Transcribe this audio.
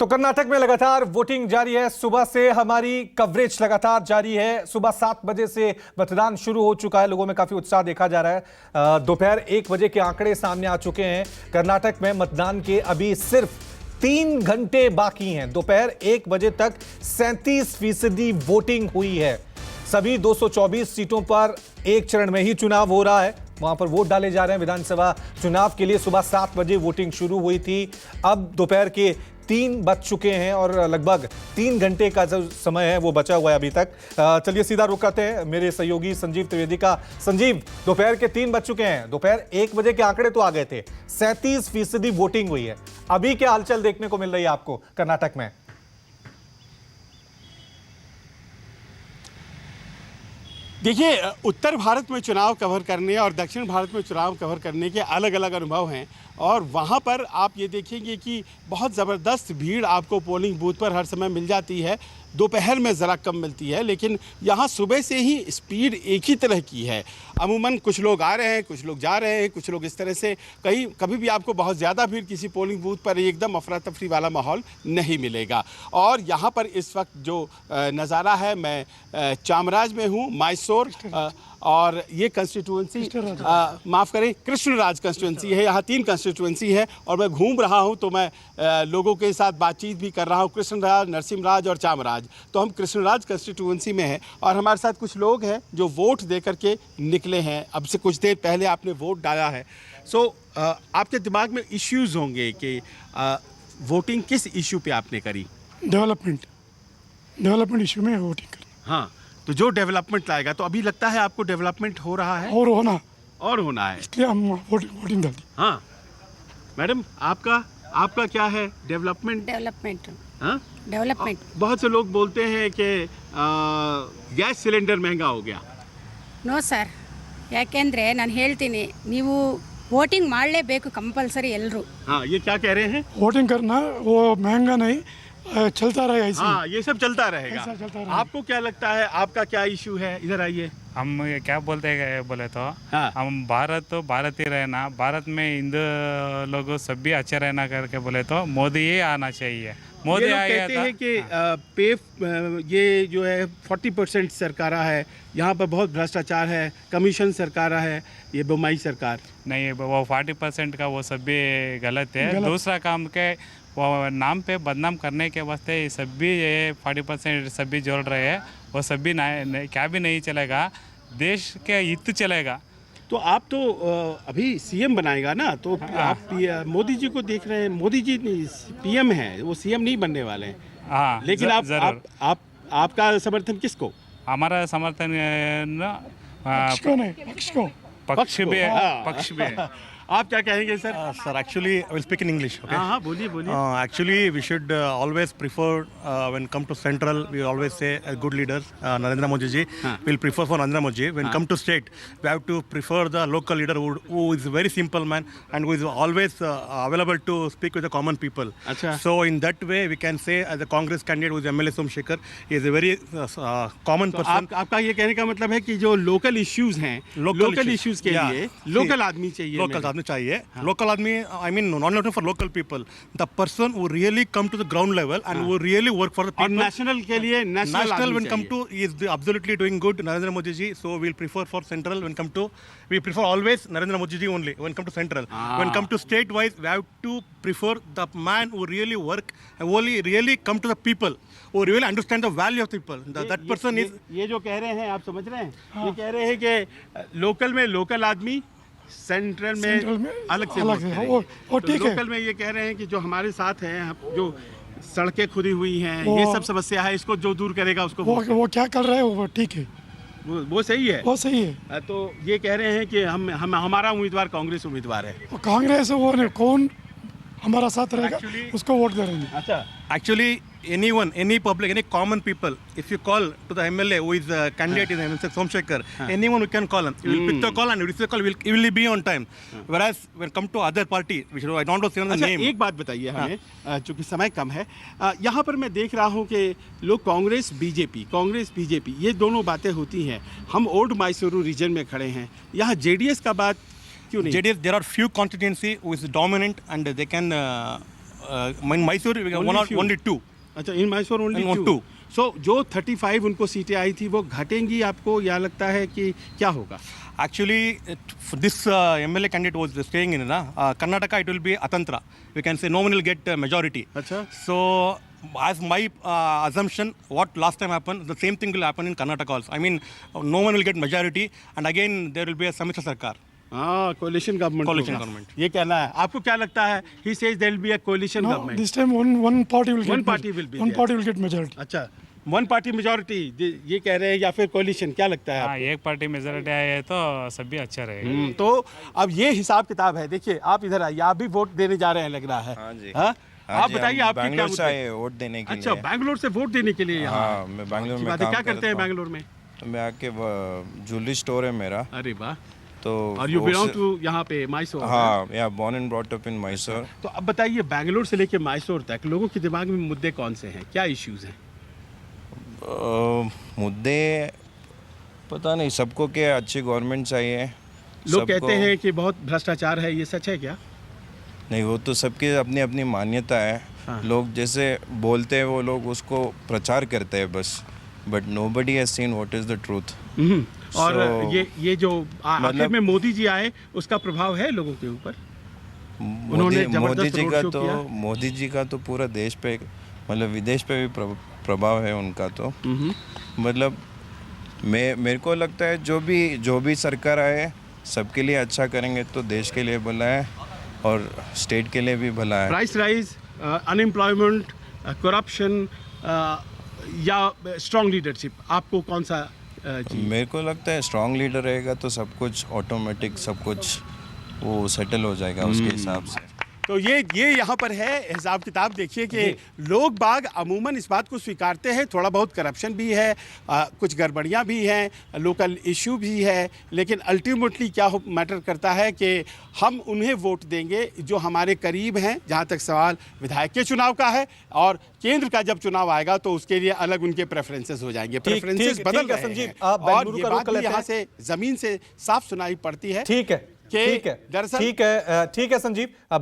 तो कर्नाटक में लगातार वोटिंग जारी है। सुबह से हमारी कवरेज लगातार जारी है। सुबह 7 बजे से मतदान शुरू हो चुका है। लोगों में काफी उत्साह देखा जा रहा है। दोपहर 1 बजे के आंकड़े सामने आ चुके हैं। कर्नाटक में मतदान के अभी सिर्फ 3 घंटे बाकी हैं। दोपहर 1 बजे तक 37% वोटिंग हुई है। सभी 224 सीटों पर एक चरण में ही चुनाव हो रहा है। वहां पर वोट डाले जा रहे हैं। विधानसभा चुनाव के लिए सुबह 7 बजे वोटिंग शुरू हुई थी। अब दोपहर के 3 बज चुके हैं और लगभग 3 घंटे का जो समय है वो बचा हुआ है अभी तक। चलिए सीधा रुक करते हैं मेरे सहयोगी संजीव त्रिवेदी का। संजीव, दोपहर के 3 बज चुके हैं। दोपहर 1 बजे के आंकड़े तो आ गए थे। 37% वोटिंग हुई है। अभी क्या हलचल देखने को मिल रही है आपको कर्नाटक में? देखिए, उत्तर भारत में चुनाव कवर करने और दक्षिण भारत में चुनाव कवर करने के अलग अलग अनुभव हैं और वहाँ पर आप ये देखेंगे कि बहुत ज़बरदस्त भीड़ आपको पोलिंग बूथ पर हर समय मिल जाती है। दोपहर में ज़रा कम मिलती है, लेकिन यहाँ सुबह से ही स्पीड एक ही तरह की है। अमूमन कुछ लोग आ रहे हैं, कुछ लोग जा रहे हैं, कुछ लोग इस तरह से कभी भी आपको बहुत ज़्यादा भीड़ किसी पोलिंग बूथ पर एकदम अफरा तफरी वाला माहौल नहीं मिलेगा। और यहाँ पर इस वक्त जो नज़ारा है, मैं चामराज में हूँ, मैसूर, और ये कंस्टिट्यूएंसी माफ़ करें कृष्णराज कंस्टिट्यूएंसी है। यहाँ 3 कंस्टिट्यूएंसी है और मैं घूम रहा हूँ तो मैं लोगों के साथ बातचीत भी कर रहा हूँ। कृष्णराज, नरसिम्हराज और चामराज। तो हम कृष्णराज कंस्टिट्यूएंसी में हैं और हमारे साथ कुछ लोग हैं जो वोट दे करके निकले हैं। अब से कुछ देर पहले आपने वोट डाला है। आपके दिमाग में इश्यूज़ होंगे कि वोटिंग किस इशू पे आपने करी? डेवलपमेंट इशू में वोटिंग करी। हाँ, तो जो डेवलपमेंट लाएगा, तो अभी लगता है आपको डेवलपमेंट हो रहा है और होना है, इसलिए हम वोटिंग डाल दी। हाँ मैडम, आपका क्या है? डेवलपमेंट। हाँ, डेवलपमेंट। बहुत से लोग बोलते हैं कि गैस सिलेंडर महंगा हो गया। नो सर, ಯಾಕೆಂದ್ರೆ ನಾನು ಹೇಳ್ತೀನಿ, ನೀವು ವೋಟಿಂಗ್ ಮಾಡಲೇಬೇಕು ಕಂಪಲ್ಸರಿ ಎಲ್ಲರೂ। हाँ, ये क्या कह रहे हैं? वोटिंग करना वो महंगा नहीं, चलता रहेगा ऐसे। हाँ, ये सब चलता रहेगा। ऐसा चलता रहेगा। आपको क्या लगता है, आपका क्या इशू है? इधर आइए। हम क्या बोलते हैं बोले तो हाँ। हम भारत ही रहना, भारत में हिंदू लोग सब भी अच्छे रहना करके बोले तो मोदी ही आना चाहिए। मोदी ये लोग आ गया कहते था। हैं कि ये जो है 40% सरकारा है, यहाँ पर बहुत भ्रष्टाचार है, कमीशन सरकारा है, ये बोमाई सरकार। नहीं, वो 40% का वो सब भी गलत है। दूसरा काम के वो नाम पे बदनाम करने के वास्ते ये सब भी ये 40% सब भी जोड़ रहे हैं। वो सब भी क्या भी नहीं चलेगा, देश के हित चलेगा। तो आप तो अभी सीएम बनाएगा ना, तो आप मोदी जी को देख रहे हैं। मोदी जी पीएम है, वो सीएम नहीं बनने वाले हैं। हाँ, लेकिन आपका समर्थन किसको? हमारा समर्थन पक्ष भी है। आप क्या कहेंगे sir? Sir, actually, I will speak in English. Okay. हाँ, बोलिए। Actually, we should always prefer when come to central. We always say good leaders, Narendra Modi ji. We'll prefer for Narendra Modi ji. When come to state, we have to prefer the local leader who is a very simple man and who is always available to speak with the common people. Achha. So in that way, we can say as a Congress candidate who is MLA Somshekhar, he is a very common person. आपका ये कहने का मतलब है कि जो local issues हैं, local issues के लिए लोकल आदमी चाहिए। लोकल आदमी चाहिए। लोकल आदमी, I mean, not for local people, the person who really come to the ground level and who really work for the people. और नेशनल के लिए national when come to is absolutely doing good, Narendra Modi ji. So we'll prefer for central when come to, we prefer always Narendra Modi ji only when come to central. When come to state wise, we have to prefer the man who really work and really come to the people, who really understand the value of people. That person is. ये जो कह रहे हैं, आप समझ रहे हैं? ये कह रहे हैं कि लोकल में लोकल आदमी, सेंट्रल में अलग से वो ठीक है। लोकल में ये कह रहे हैं कि जो हमारे साथ हैं, जो सड़कें खुदी हुई हैं, ये सब समस्या है, इसको जो दूर करेगा उसको वो क्या कर रहे हैं, वो ठीक है, वो सही है। वो सही है। तो ये कह रहे हैं कि हमारा उम्मीदवार कांग्रेस उम्मीदवार है। कांग्रेस वो कौन हमारा साथ रहेगा उसको वोट दे रहे हैं। अच्छा, Actually, anyone, any public, any common people, if you call to the MLA who is a candidate in MLA Somshekhar, anyone who can call him, he will pick the call and receive the call, he will be on time. Whereas when come to other party, which I don't know the name. एक बात बताइए हमें, चूंकि समय कम है, यहाँ पर मैं देख रहा हूँ कि लोग कांग्रेस बीजेपी ये दोनों बातें होती हैं। हम ओल्ड मैसूरू रीजन में खड़े हैं, यहाँ जेडीएस का बात क्यों नहीं? JDS, there are few constituency who is dominant and they can in Mysore, only 2. अच्छा, इन मैसूर ओनली And 2. two. सो जो 35 उनको सीटें आई थी वो घटेंगी आपको या लगता है कि क्या होगा? Actually, this MLA candidate was staying in Karnataka. It will be Atantra. We can say no one will get majority. अच्छा. So, as my assumption, what last time happened, the same thing will happen in Karnataka also. I mean, no one will get majority, and again there will be a Samitra Sarkar. हाँ, कोalition government. Coalition government. ये कहना है। आपको क्या लगता है? He says there will be a coalition No, government. this time one party will One get party will be one there. party will get majority. अच्छा, one party majority ये कह रहे हैं या फिर कोalition, क्या लगता है? हाँ, एक पार्टी मेजोरिटी आए है तो सभी अच्छा रहेगा। तो अब ये हिसाब किताब है। देखिए, आप इधर आइए, आप भी वोट देने जा रहे हैं लग रहा है। हाँ जी। हाँ? हाँ आप जी, बताइए हम आपके क्या बैंगलोर से मुद्दे? आए वोट देने के अच्छा, लिए। बैंगलोर से वोट देने के लिए यहाँ? हाँ, मैं बैंगलोर अच्छी में बात है। काम क्या करते हैं करता हूँ। बैंगलोर में? तो मैं आके ज्वेलरी स्टोर है मेरा, अरे वाह। तो और यू वो बिलोंग से- टू यहाँ पे मैसूर? हाँ, या born and brought up in Mysore. तो अब बताइए, बैंगलोर से लेके मैसूर तक लोगों के दिमाग में मुद्दे कौन से हैं, क्या इश्यूज हैं? मुद्दे पता नहीं, सबको क्या अच्छी गवर्नमेंट चाहिए। लोग सबको- कहते हैं कि बहुत भ्रष्टाचार है, ये सच है क्या? नहीं, वो तो सबकी अपनी अपनी मान्यता है। हाँ। लोग जैसे बोलते हैं वो लोग उसको प्रचार करते हैं बस, but nobody has seen what is the truth. और So, ये जो आखिर मतलब- में मोदी जी आए, उसका प्रभाव है लोगों के ऊपर? उन्होंने मोदी जबरदस्त जी रोड का शो तो किया। मोदी जी का तो पूरा देश पे, मतलब विदेश पे भी प्रभाव है उनका। तो मतलब मेरे को लगता है जो भी सरकार आए सबके लिए अच्छा करेंगे तो देश के लिए भला है और स्टेट के लिए भी भला है। प्राइस राइज, अनएम्प्लॉयमेंट, करप्शन या स्ट्रॉन्ग लीडरशिप, आपको कौन सा चाहिए? मेरे को लगता है स्ट्रांग लीडर रहेगा तो सब कुछ ऑटोमेटिक, सब कुछ वो सेटल हो जाएगा उसके हिसाब से। तो ये यहाँ पर है हिसाब किताब। देखिए कि लोग बाग अमूमन इस बात को स्वीकारते हैं, थोड़ा बहुत करप्शन भी है, कुछ गड़बड़ियाँ भी हैं, लोकल इशू भी है, लेकिन अल्टीमेटली क्या मैटर करता है कि हम उन्हें वोट देंगे जो हमारे करीब हैं। जहाँ तक सवाल विधायक के चुनाव का है, और केंद्र का जब चुनाव आएगा तो उसके लिए अलग उनके प्रेफरेंसेस हो जाएंगे। प्रेफरेंसेस ठीक बदल है रहे संजीव, हैं, आप और बेंगलुरु ये का रुख बात कर भी लेते यहाँ हैं। से ज़मीन से साफ सुनाई पड़ती है। ठीक है, कि ठीक है, दरअसल ठीक है संजीव। अब